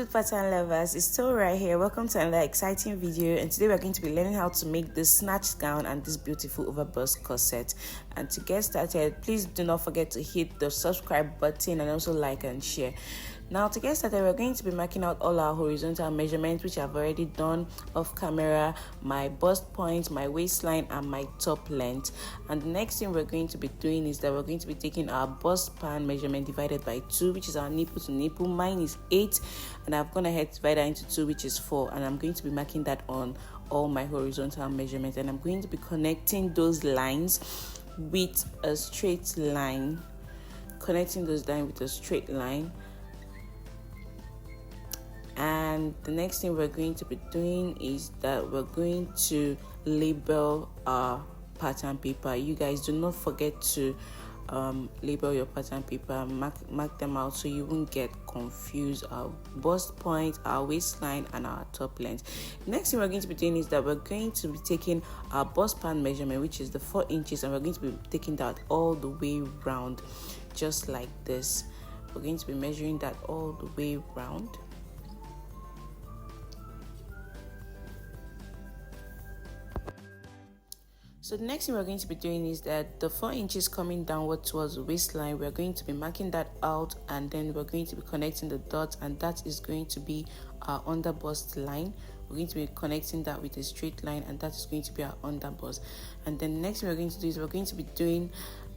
good pattern lovers, it's still right here. Welcome to another exciting video, and today we're going to be learning how to make this snatched gown and this beautiful overbust corset. And to get started, please do not forget to hit the subscribe button and also like and share. Now to get started, we're going to be marking out all our horizontal measurements, which I've already done off camera, my bust point, my waistline, and my top length. And the next thing we're going to be doing is that we're going to be taking our bust span measurement divided by 2, which is our nipple to nipple. Mine is 8, and I've gone ahead to divide that into 2, which is 4, and I'm going to be marking that on all my horizontal measurements, and I'm going to be connecting those lines with a straight line, And the next thing we're going to be doing is that we're going to label our pattern paper. You guys do not forget to label your pattern paper, mark them out so you won't get confused. Our bust point, our waistline, and our top length. Next thing we're going to be doing is that we're going to be taking our bust span measurement, which is the 4 inches, and we're going to be taking that all the way round, just like this. We're going to be measuring that all the way round. So the next thing we're going to be doing is that the 4 inches coming downward towards the waistline, we're going to be marking that out, and then we're going to be connecting the dots, and that is going to be our underbust line. We're going to be connecting that with a straight line, and that is going to be our underbust. And then the next thing we're going to do is we're going to be doing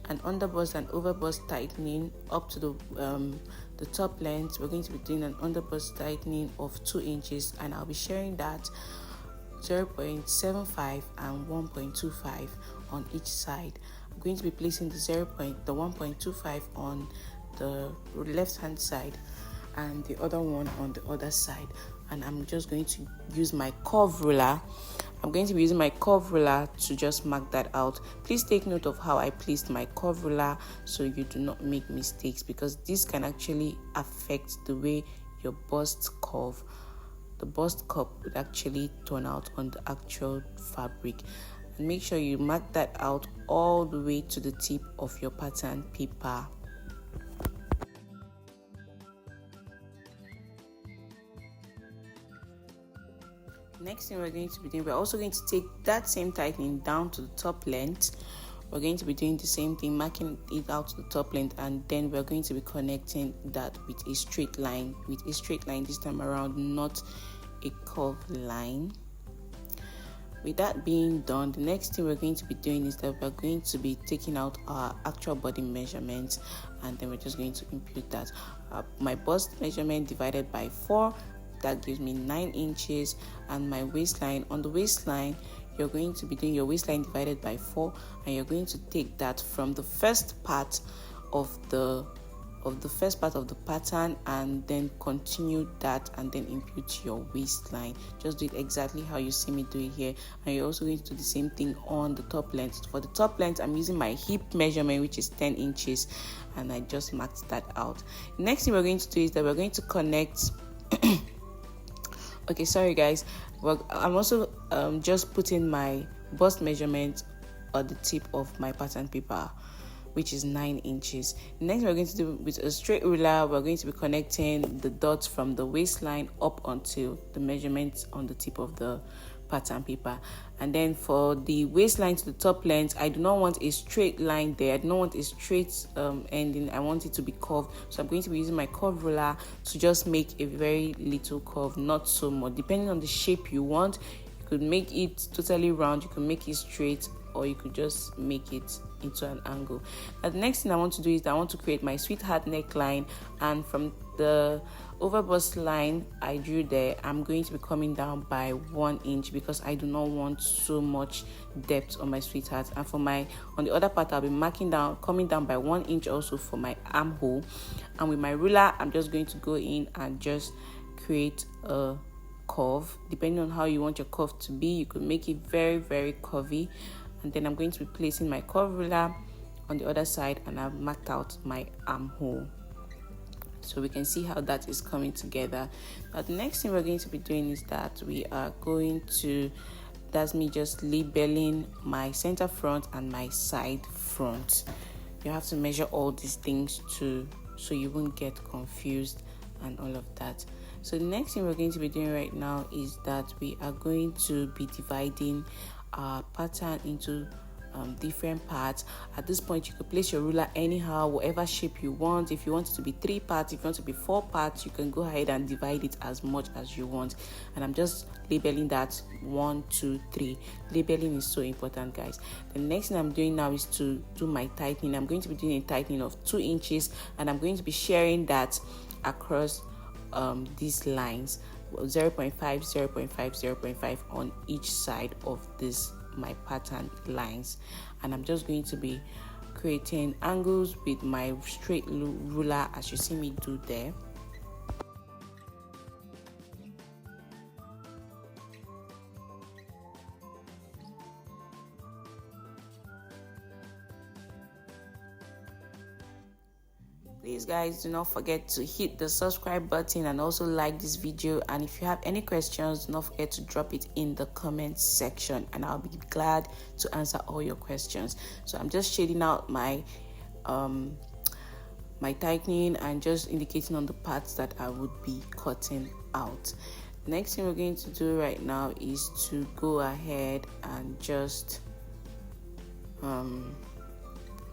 an underbust and overbust tightening up to the top length. We're going to be doing an underbust tightening of 2 inches, and I'll be sharing that 0.75 and 1.25 on each side. I'm going to be placing the 1.25 on the left hand side and the other one on the other side, and I'm just going to use my curve ruler. I'm going to be using my curve ruler to just mark that out. Please take note of how I placed my curve ruler so you do not make mistakes, because this can actually affect the way your bust curve. The bust cup would actually turn out on the actual fabric. And make sure you mark that out all the way to the tip of your pattern paper. Next thing we're going to be doing, we're also going to take that same tightening down to the top length. We're going to be doing the same thing, marking it out to the top length, and then we're going to be connecting that with a straight line. This time around, not a curved line. With that being done, the next thing we're going to be doing is that we're going to be taking out our actual body measurements, and then we're just going to impute that. My bust measurement divided by 4, that gives me 9 inches, and my waistline, on the waistline, you're going to be doing your waistline divided by 4, and you're going to take that from the first part of the pattern, and then continue that, and then impute your waistline. Just do it exactly how you see me do it here. And you're also going to do the same thing on the top length. For the top length, I'm using my hip measurement, which is 10 inches, and I just marked that out. Next thing we're going to do is that we're going to connect okay, sorry guys. Well, I'm also just putting my bust measurement at the tip of my pattern paper, which is 9 inches. Next, we're going to do with a straight ruler, we're going to be connecting the dots from the waistline up until the measurements on the tip of the pattern paper. And then for the waistline to the top length, I do not want a straight line there. I do not want a straight ending. I want it to be curved. So I'm going to be using my curve ruler to just make a very little curve, not so much. Depending on the shape you want, you could make it totally round, you could make it straight, or you could just make it into an angle. Now the next thing I want to do is that I want to create my sweetheart neckline, and from the overbust line I drew there, I'm going to be coming down by 1 inch because I do not want so much depth on my sweetheart. And for my, on the other part, I'll be coming down by 1 inch also for my armhole. And with my ruler, I'm just going to go in and just create a curve. Depending on how you want your curve to be, you could make it very, very curvy. And then I'm going to be placing my curve ruler on the other side, and I've marked out my armhole, so we can see how that is coming together. Now the next thing we're going to be doing is that we are going to, that's me just labeling my center front and my side front. You have to measure all these things too, so you won't get confused and all of that. So the next thing we're going to be doing right now is that we are going to be dividing our pattern into different parts. At this point, you could place your ruler anyhow, whatever shape you want. If you want it to be 3 parts, if you want it to be 4 parts, you can go ahead and divide it as much as you want. And I'm just labeling that 1, 2, 3. Labeling is so important, guys. The next thing I'm doing now is to do my tightening. I'm going to be doing a tightening of 2 inches, and I'm going to be sharing that across these lines, 0.5, 0.5, 0.5 on each side of this my pattern lines. And I'm just going to be creating angles with my straight ruler, as you see me do there. Please, guys, do not forget to hit the subscribe button and also like this video. And if you have any questions, do not forget to drop it in the comment section, and I'll be glad to answer all your questions. So I'm just shading out my my tightening and just indicating on the parts that I would be cutting out. Next thing we're going to do right now is to go ahead and just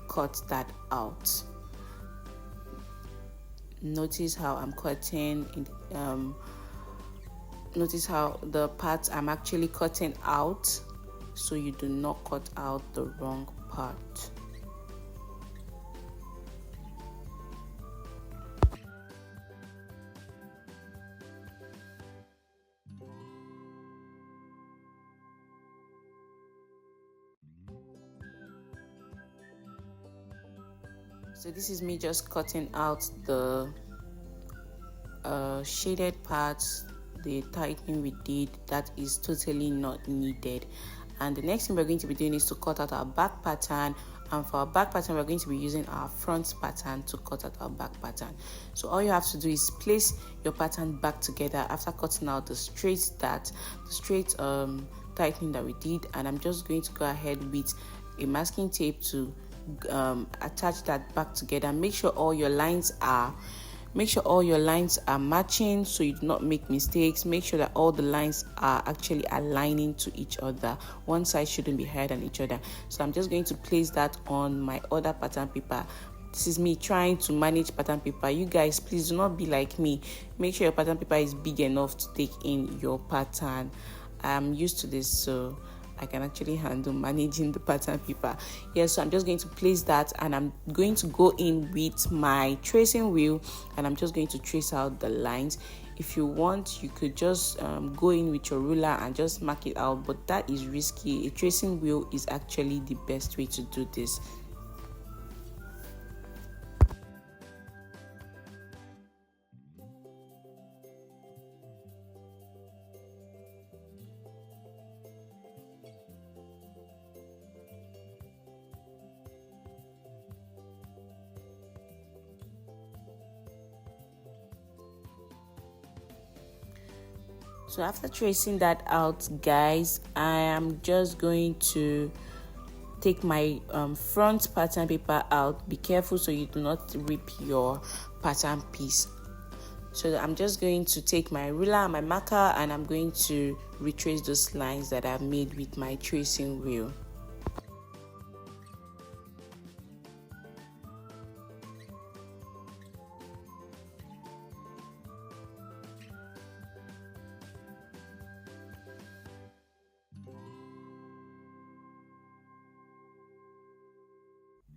cut that out. Notice how I'm cutting notice how the parts I'm actually cutting out, so you do not cut out the wrong part. So this is me just cutting out the shaded parts, the tightening we did that is totally not needed. And the next thing we're going to be doing is to cut out our back pattern. And for our back pattern, we're going to be using our front pattern to cut out our back pattern. So all you have to do is place your pattern back together after cutting out the straight tightening that we did. And I'm just going to go ahead with a masking tape to attach that back together. Make sure all your lines are matching, so you do not make mistakes. Make sure that all the lines are actually aligning to each other. One side shouldn't be higher than each other. So I'm just going to place that on my other pattern paper. This is me trying to manage pattern paper. You guys, please do not be like me. Make sure your pattern paper is big enough to take in your pattern. I'm used to this, so I can actually handle managing the pattern paper. So I'm just going to place that, and I'm going to go in with my tracing wheel, and I'm just going to trace out the lines. If you want, you could just go in with your ruler and just mark it out, but that is risky. A tracing wheel is actually the best way to do this. So after tracing that out, guys, I am just going to take my front pattern paper out. Be careful so you do not rip your pattern piece. So I'm just going to take my ruler and my marker, and I'm going to retrace those lines that I've made with my tracing wheel.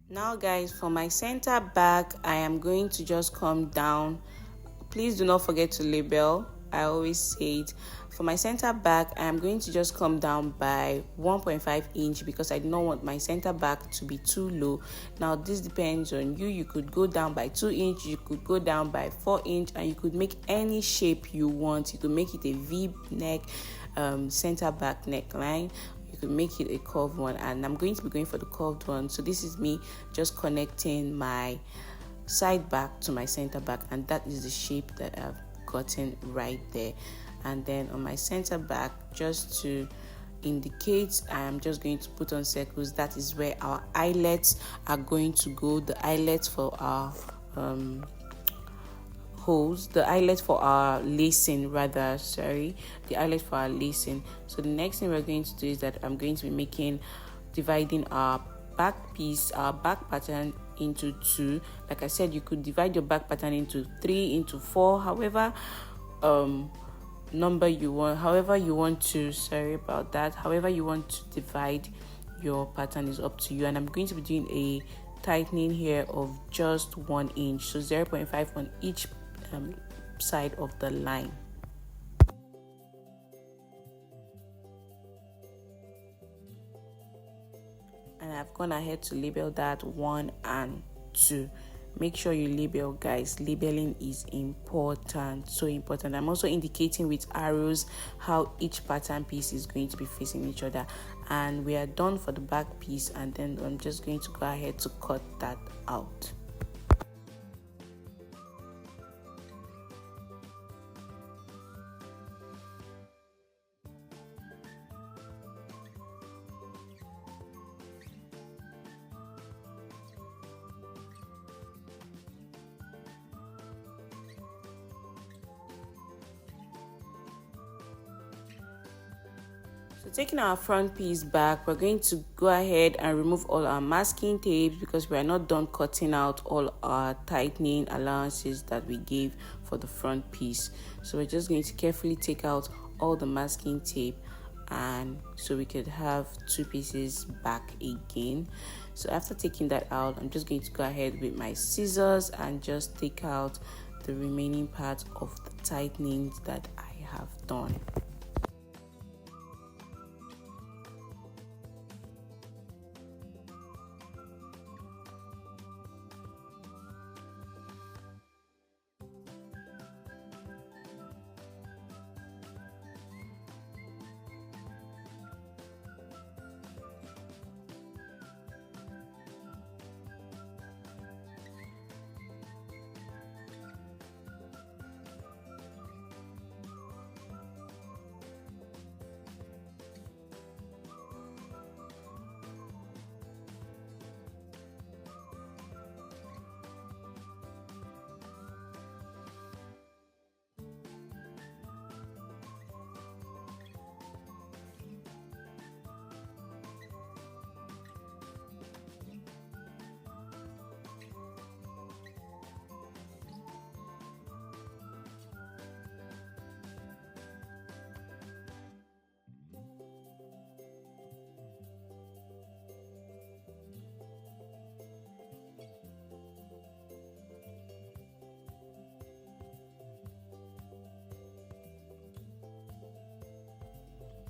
Now, guys, for my center back, I am going to just come down. Please do not forget to label. I always say it. For my center back, I am going to just come down by 1.5 inch because I do not want my center back to be too low. Now, this depends on you. You could go down by 2 inch, you could go down by 4 inch, and you could make any shape you want. You could make it a V neck, center back neckline. You could make it a curved one, and I'm going to be going for the curved one. So this is me just connecting my side back to my center back, and that is the shape that I've gotten right there. And then on my center back, just to indicate, I'm just going to put on circles. That is where our eyelets are going to go. The eyelets for our holes, the eyelet for our lacing rather, the eyelet for our lacing. So the next thing we're going to do is that I'm going to be dividing our back piece, our back pattern into two. Like I said, you could divide your back pattern into 3, into 4, however however you want to divide your pattern is up to you. And I'm going to be doing a tightening here of just 1 inch, so 0.5 on each side of the line. And I've gone ahead to label that 1 and 2. Make sure you label, guys. Labeling is important, so important. I'm also indicating with arrows how each pattern piece is going to be facing each other. And we are done for the back piece, and then I'm just going to go ahead to cut that out. So taking our front piece back, we're going to go ahead and remove all our masking tapes because we are not done cutting out all our tightening allowances that we gave for the front piece. So we're just going to carefully take out all the masking tape, and so we could have 2 pieces back again. So after taking that out, I'm just going to go ahead with my scissors and just take out the remaining part of the tightening that I have done.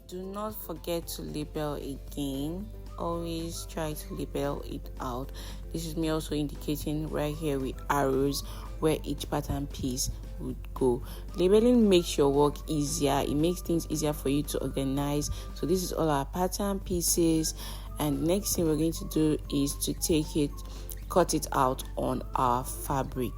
Do not forget to label again. Always try to label it out. This is me also indicating right here with arrows where each pattern piece would go. Labeling makes your work easier. It makes things easier for you to organize. So this is all our pattern pieces, and the next thing we're going to do is to cut it out on our fabric.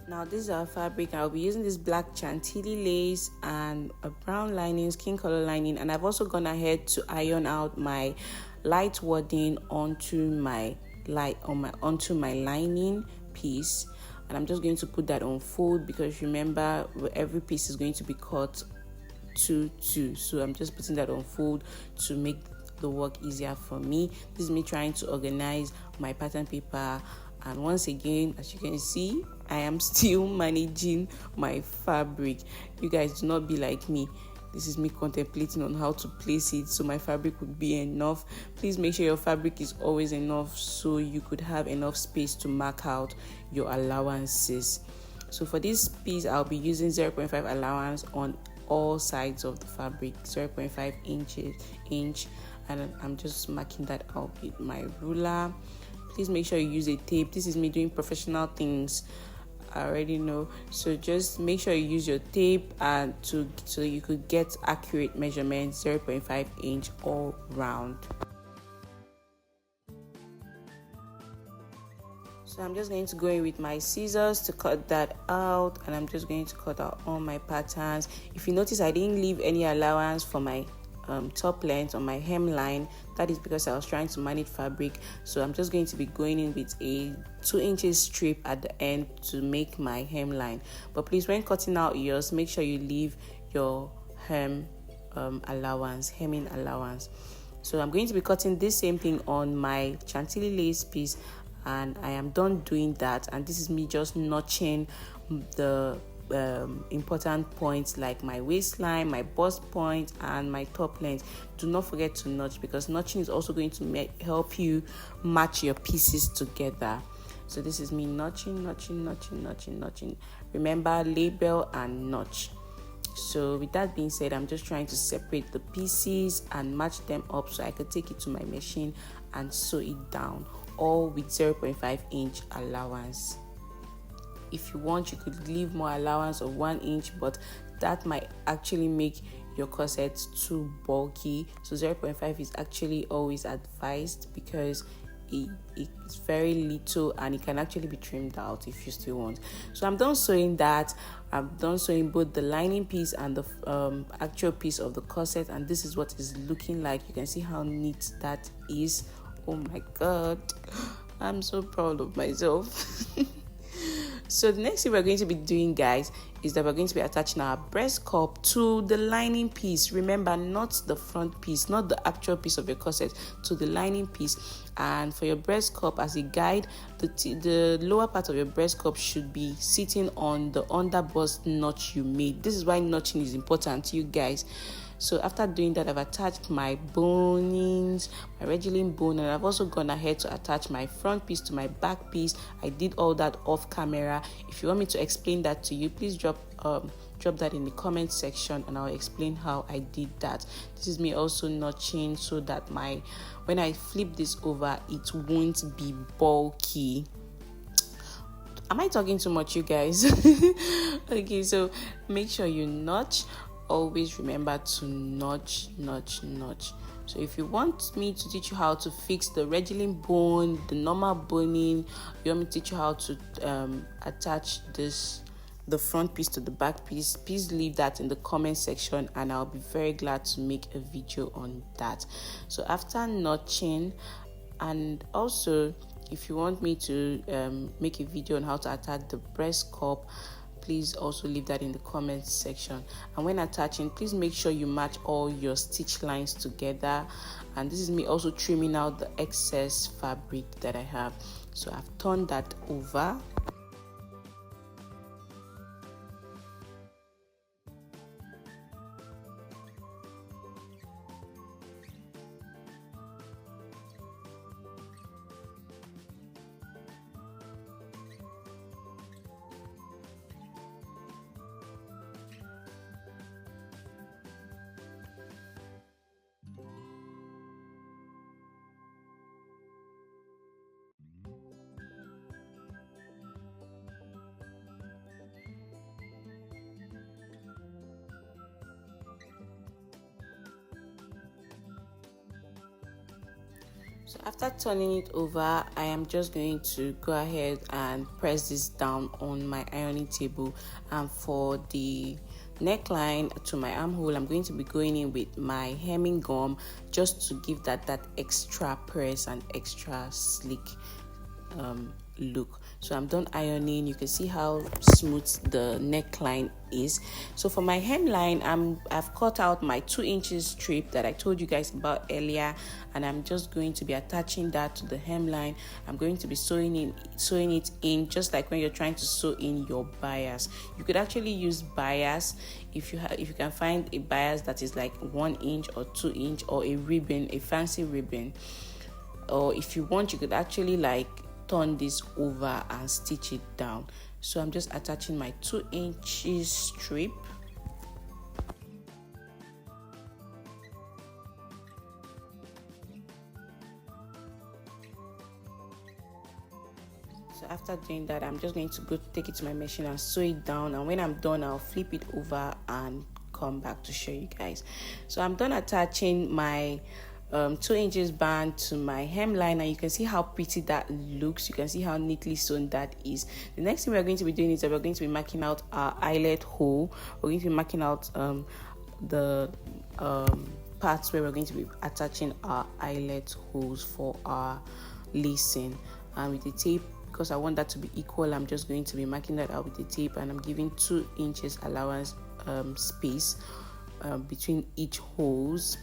Now this is our fabric. I'll be using this black chantilly lace and a brown lining, skin color lining, and I've also gone ahead to iron out my light wording onto my lining piece, and I'm just going to put that on fold because remember every piece is going to be cut 2-2, so I'm just putting that on fold to make the work easier for me. This is me trying to organize my pattern paper. And once again, as you can see, I am still managing my fabric. You guys do not be like me. This is me contemplating on how to place it so my fabric would be enough. Please make sure your fabric is always enough so you could have enough space to mark out your allowances. So for this piece, I'll be using 0.5 allowance on all sides of the fabric, 0.5 inch, and I'm just marking that out with my ruler. Please make sure you use a tape. This is me doing professional things, I already know, so just make sure you use your tape and so you could get accurate measurements, 0.5 inch all round. So I'm just going to go in with my scissors to cut that out, and I'm just going to cut out all my patterns. If you notice, I didn't leave any allowance for my top length on my hemline. That is because I was trying to manage fabric, so I'm just going to be going in with a 2-inch strip at the end to make my hemline. But please, when cutting out yours, make sure you leave your hemming allowance. So I'm going to be cutting this same thing on my chantilly lace piece, and I am done doing that. And this is me just notching the important points like my waistline, my bust point, and my top length. Do not forget to notch, because notching is also going to help you match your pieces together. So this is me notching. Remember, label and notch. So with that being said, I'm just trying to separate the pieces and match them up so I could take it to my machine and sew it down, all with 0.5 inch allowance. If you want, you could leave more allowance of 1 inch, but that might actually make your corset too bulky. So 0.5 is actually always advised, because it's very little and it can actually be trimmed out if you still want. So I'm done sewing that. I'm done sewing both the lining piece and the actual piece of the corset, and this is what it's looking like. You can see how neat that is. Oh my god, I'm so proud of myself. So the next thing we're going to be doing, guys, is that we're going to be attaching our breast cup to the lining piece. Remember, not the front piece, not the actual piece of your corset, to the lining piece. And for your breast cup, as a guide, the lower part of your breast cup should be sitting on the underbust notch you made. This is why notching is important to you guys. So after doing that, I've attached my bonings, my regilling bone, and I've also gone ahead to attach my front piece to my back piece. I did all that off camera. If you want me to explain that to you, please drop that in the comment section, and I'll explain how I did that. This is me also notching so that when I flip this over, it won't be bulky. Am I talking too much, you guys? Okay, so make sure you notch. Always remember to notch. So if you want me to teach you how to fix the regilling bone, the normal boning, you want me to teach you how to attach the front piece to the back piece, please leave that in the comment section, and I'll be very glad to make a video on that. So after notching, and also if you want me to make a video on how to attach the breast cup, please also leave that in the comments section. And when attaching, please make sure you match all your stitch lines together. And this is me also trimming out the excess fabric that I have. So I've turned that over. So after turning it over, I am just going to go ahead and press this down on my ironing table. And for the neckline to my armhole, I'm going to be going in with my hemming gum just to give that extra press and extra sleek look. So I'm done ironing. You can see how smooth the neckline is. So for my hemline, I've cut out my 2-inch strip that I told you guys about earlier, and I'm just going to be attaching that to the hemline. I'm going to be sewing it in just like when you're trying to sew in your bias. You could actually use bias if you can find a bias that is like 1 inch or 2 inch, or a ribbon, a fancy ribbon. Or if you want, you could actually like turn this over and stitch it down. So I'm just attaching my 2-inch strip. So after doing that, I'm just going to go take it to my machine and sew it down, and when I'm done, I'll flip it over and come back to show you guys. So I'm done attaching my 2-inch band to my hemline, and you can see how pretty that looks. You can see how neatly sewn that is. The next thing we're going to be doing is that we're going to be marking out our eyelet hole. We're going to be marking out the parts where we're going to be attaching our eyelet holes for our lacing. And with the tape, because I want that to be equal, I'm just going to be marking that out with the tape, and I'm giving 2 inches allowance space between each holes.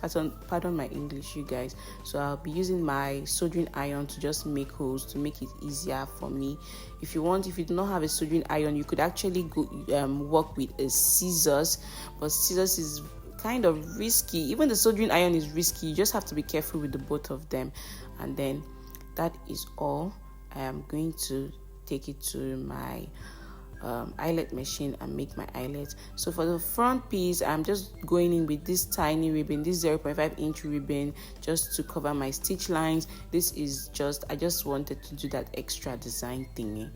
Pardon my English, you guys. So I'll be using my soldering iron to just make holes to make it easier for me. If you do not have a soldering iron, you could actually go work with a scissors, but scissors is kind of risky. Even the soldering iron is risky. You just have to be careful with the both of them. And then that is all. I am going to take it to my eyelet machine and make my eyelet. So for the front piece, I'm just going in with this tiny ribbon, this 0.5 inch ribbon, just to cover my stitch lines. This is I just wanted to do that extra design thingy.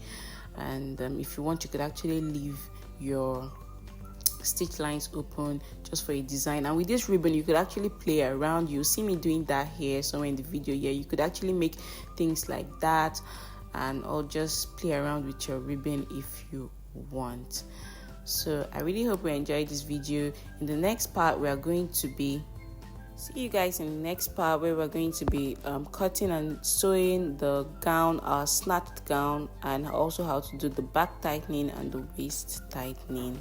And if you want, you could actually leave your stitch lines open just for a design. And with this ribbon, you could actually play around. You'll see me doing that here somewhere in the video. Yeah, you could actually make things like that, and or just play around with your ribbon if you want. So I really hope you enjoyed this video. In the next part, we are going to be see you guys in the next part, where we're going to be cutting and sewing the gown, our snatched gown, and also how to do the back tightening and the waist tightening.